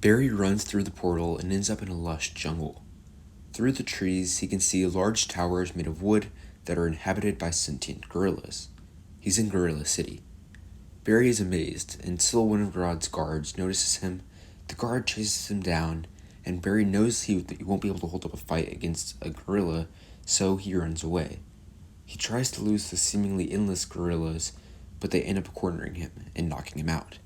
Barry runs through the portal and ends up in a lush jungle. Through the trees, he can see large towers made of wood that are inhabited by sentient gorillas. He's in Gorilla City. Barry is amazed until one of Grodd's guards notices him. The guard chases him down, and Barry knows he won't be able to hold up a fight against a gorilla, so he runs away. He tries to lose the seemingly endless gorillas, but they end up cornering him and knocking him out.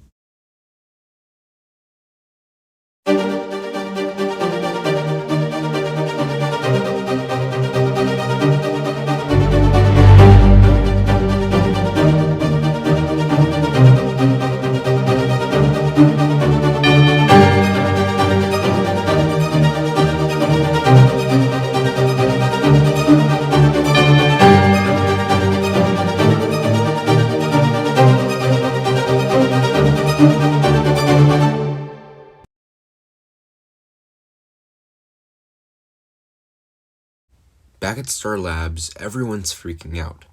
Back at Star Labs, everyone's freaking out.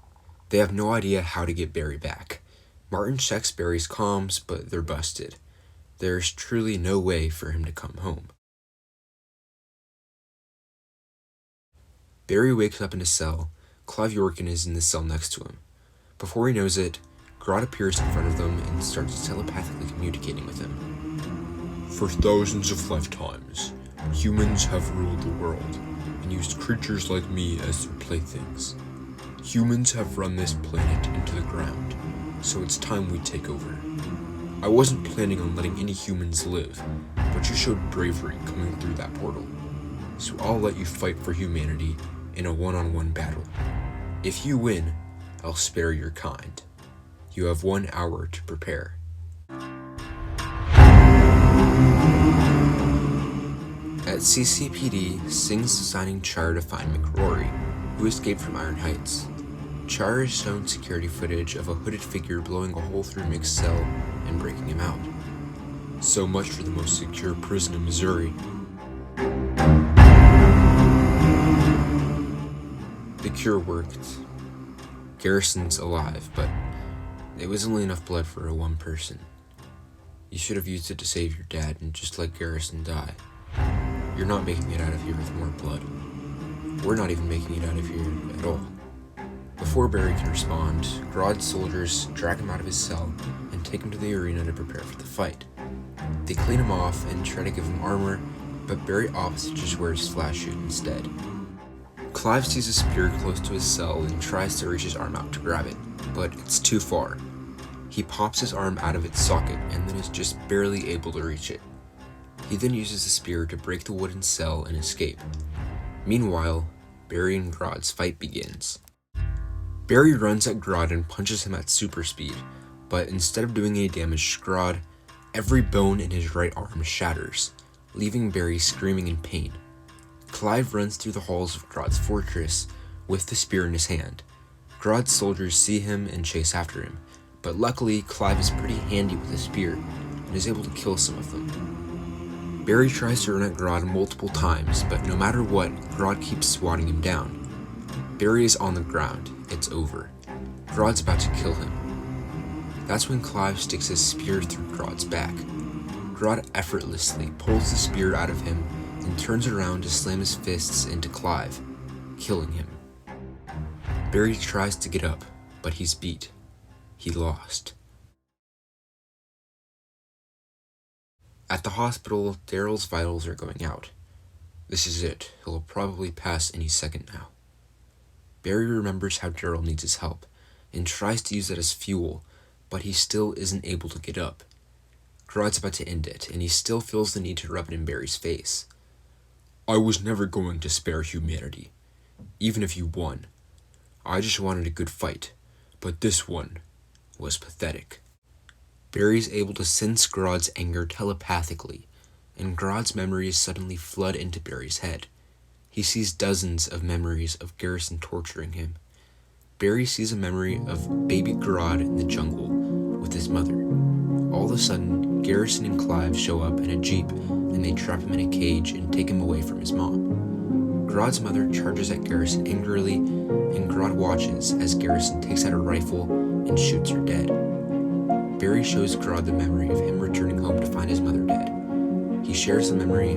They have no idea how to get Barry back. Martin checks Barry's comms, but they're busted. There's truly no way for him to come home. Barry wakes up in a cell. Clive Yorkin is in the cell next to him. Before he knows it, Grodd appears in front of them and starts telepathically communicating with him. For thousands of lifetimes, humans have ruled the world and used creatures like me as their playthings. Humans have run this planet into the ground, so it's time we take over. I wasn't planning on letting any humans live, but you showed bravery coming through that portal. So I'll let you fight for humanity in a one-on-one battle. If you win, I'll spare your kind. You have 1 hour to prepare. At CCPD, Singh's assigning CHYRE to find McRory, who escaped from Iron Heights. CHYRE is shown security footage of a hooded figure blowing a hole through Mick's cell and breaking him out. So much for the most secure prison in Missouri. The cure worked. Garrison's alive, but it was only enough blood for one person. You should have used it to save your dad and just let Garrison die. You're not making it out of here with more blood. We're not even making it out of here at all. Before Barry can respond, Grodd's soldiers drag him out of his cell and take him to the arena to prepare for the fight. They clean him off and try to give him armor, but Barry opts to just wear his flash suit instead. Clive sees a spear close to his cell and tries to reach his arm out to grab it, but it's too far. He pops his arm out of its socket and then is just barely able to reach it. He then uses the spear to break the wooden cell and escape. Meanwhile, Barry and Grodd's fight begins. Barry runs at Grodd and punches him at super speed, but instead of doing any damage to Grodd, every bone in his right arm shatters, leaving Barry screaming in pain. Clive runs through the halls of Grodd's fortress with the spear in his hand. Grodd's soldiers see him and chase after him, but luckily Clive is pretty handy with a spear and is able to kill some of them. Barry tries to run at Grodd multiple times, but no matter what, Grodd keeps swatting him down. Barry is on the ground. It's over. Grodd's about to kill him. That's when Clive sticks his spear through Grodd's back. Grodd effortlessly pulls the spear out of him and turns around to slam his fists into Clive, killing him. Barry tries to get up, but he's beat. He lost. At the hospital, Darryl's vitals are going out. This is it. He'll probably pass any second now. Barry remembers how Darryl needs his help, and tries to use that as fuel, but he still isn't able to get up. Grodd's about to end it, and he still feels the need to rub it in Barry's face. I was never going to spare humanity, even if you won. I just wanted a good fight, but this one was pathetic. Barry's able to sense Grodd's anger telepathically, and Grodd's memories suddenly flood into Barry's head. He sees dozens of memories of Garrison torturing him. Barry sees a memory of baby Grodd in the jungle with his mother. All of a sudden, Garrison and Clive show up in a jeep, and they trap him in a cage and take him away from his mom. Grodd's mother charges at Garrison angrily, and Grodd watches as Garrison takes out a rifle and shoots her dead. Barry shows Grodd the memory of him returning home to find his mother dead. he shares the memory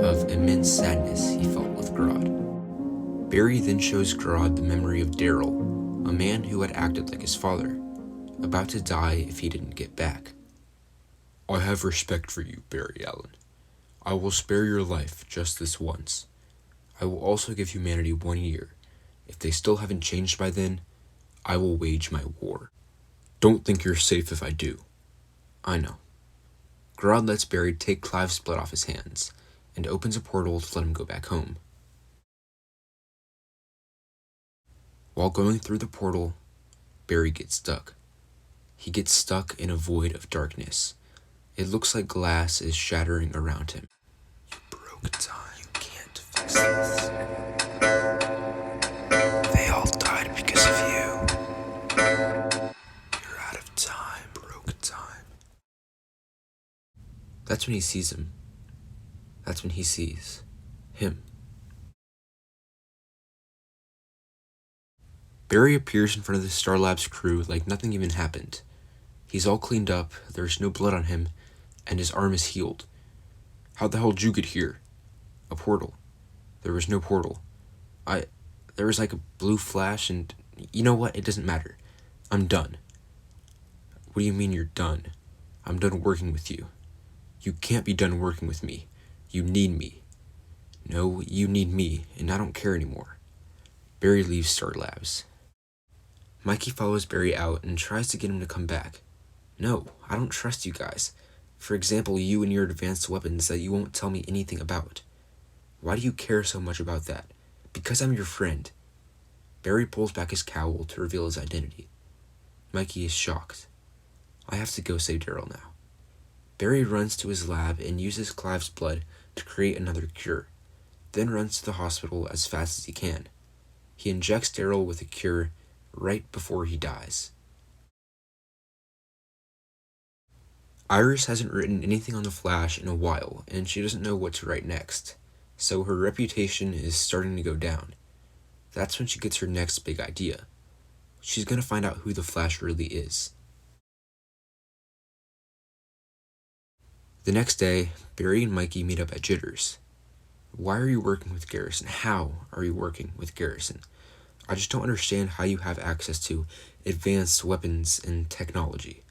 of immense sadness he felt with Grodd. Barry then shows Grodd the memory of DARRYL, a man who had acted like his father, about to die if he didn't get back. I have respect for you, Barry Allen. I will spare your life just this once. I will also give humanity 1 year. If they still haven't changed by then, I will wage my war. Don't think you're safe if I do. I know. Grodd lets Barry take Clive's blood off his hands, and opens a portal to let him go back home. While going through the portal, Barry gets stuck. He gets stuck in a void of darkness. It looks like glass is shattering around him. You broke time. You can't fix this. They all died because of you. You're out of time. Broke time. That's when he sees him. That's when he sees him. Barry appears in front of the Star Labs crew like nothing even happened. He's all cleaned up, there's no blood on him, and his arm is healed. How the hell did you get here? A portal. There was no portal. There was like a blue flash and... You know what? It doesn't matter. I'm done. What do you mean you're done? I'm done working with you. You can't be done working with me. You need me. No, you need me, and I don't care anymore. Barry leaves Star Labs. Mikey follows Barry out and tries to get him to come back. No, I don't trust you guys. For example, you and your advanced weapons that you won't tell me anything about. Why do you care so much about that? Because I'm your friend. Barry pulls back his cowl to reveal his identity. Mikey is shocked. I have to go save DARRYL now. Barry runs to his lab and uses Clive's blood to create another cure, then runs to the hospital as fast as he can. He injects DARRYL with a cure right before he dies. Iris hasn't written anything on the Flash in a while, and she doesn't know what to write next, so her reputation is starting to go down. That's when she gets her next big idea. She's gonna find out who the Flash really is. The next day, Barry and Mikey meet up at Jitters. Why are you working with Garrison? How are you working with Garrison? I just don't understand how you have access to advanced weapons and technology.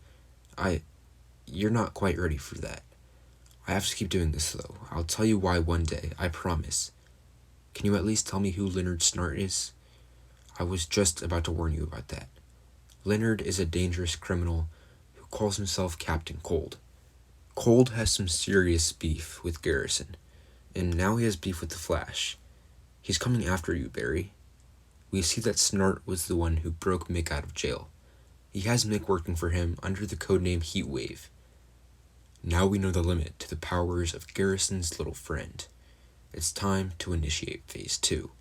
You're not quite ready for that. I have to keep doing this, though. I'll tell you why one day, I promise. Can you at least tell me who Leonard Snart is? I was just about to warn you about that. Leonard is a dangerous criminal who calls himself Captain Cold. Cold has some serious beef with Garrison, and now he has beef with the Flash. He's coming after you, Barry. We see that Snart was the one who broke Mick out of jail. He has Mick working for him under the codename Heatwave. Now we know the limit to the powers of Garrison's little friend. It's time to initiate Phase 2.